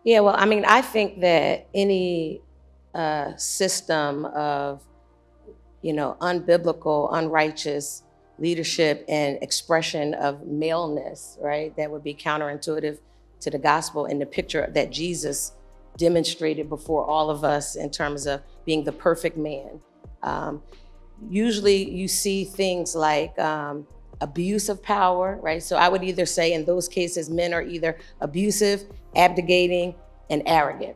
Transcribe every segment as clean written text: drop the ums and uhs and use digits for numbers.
Yeah, well, I mean, I think that any system of, unbiblical, unrighteous leadership and expression of maleness, right, that would be counterintuitive to the gospel and the picture that Jesus demonstrated before all of us in terms of being the perfect man. Um, Usually you see things like abuse of power, right? So I would either say in those cases, men are either abusive, abdicating, and arrogant.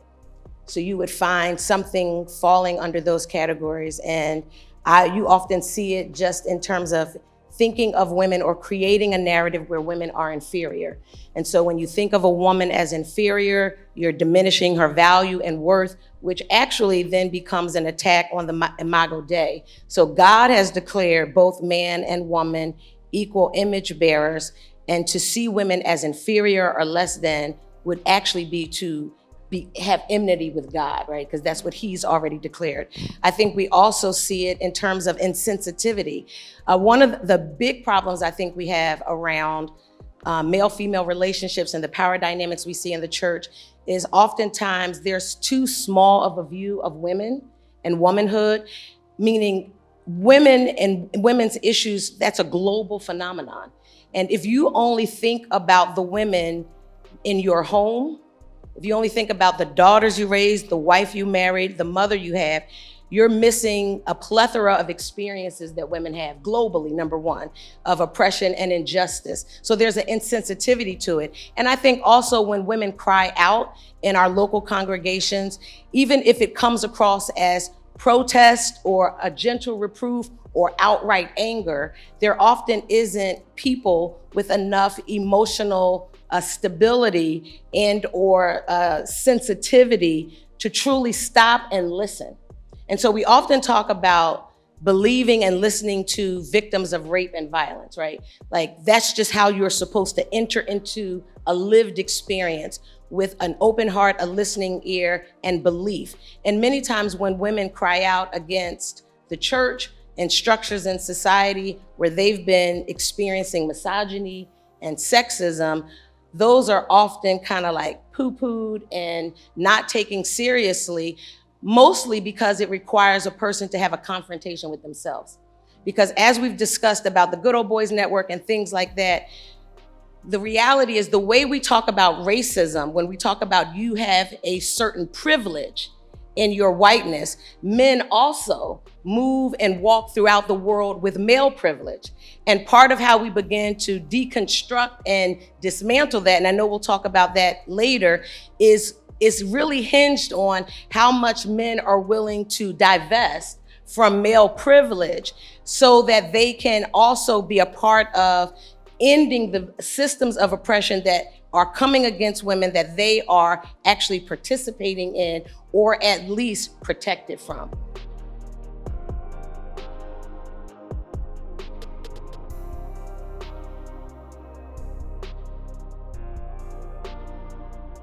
So you would find something falling under those categories. And you often see it just in terms of thinking of women or creating a narrative where women are inferior. And so when you think of a woman as inferior, you're diminishing her value and worth, which actually then becomes an attack on the Imago Dei. So God has declared both man and woman equal image bearers, and to see women as inferior or less than would actually be to have enmity with God, right? Because that's what he's already declared. I think we also see it in terms of insensitivity. One of the big problems I think we have around male-female relationships and the power dynamics we see in the church is oftentimes there's too small of a view of women and womanhood, meaning women and women's issues, that's a global phenomenon. And if you only think about the women in your home, if you only think about the daughters you raised, the wife you married, the mother you have, you're missing a plethora of experiences that women have globally, number one, of oppression and injustice. So there's an insensitivity to it. And I think also when women cry out in our local congregations, even if it comes across as protest or a gentle reproof or outright anger, there often isn't people with enough emotional stability and or sensitivity to truly stop and listen. And so we often talk about believing and listening to victims of rape and violence, right? Like that's just how you're supposed to enter into a lived experience with an open heart, a listening ear, and belief. And many times when women cry out against the church and structures in society where they've been experiencing misogyny and sexism, those are often kind of like poo-pooed and not taken seriously, mostly because it requires a person to have a confrontation with themselves. Because as we've discussed about the Good Old Boys Network and things like that, the reality is the way we talk about racism, when we talk about you have a certain privilege in your whiteness, men also move and walk throughout the world with male privilege. And part of how we begin to deconstruct and dismantle that, and I know we'll talk about that later, is really hinged on how much men are willing to divest from male privilege so that they can also be a part of ending the systems of oppression that are coming against women that they are actually participating in or at least protected from.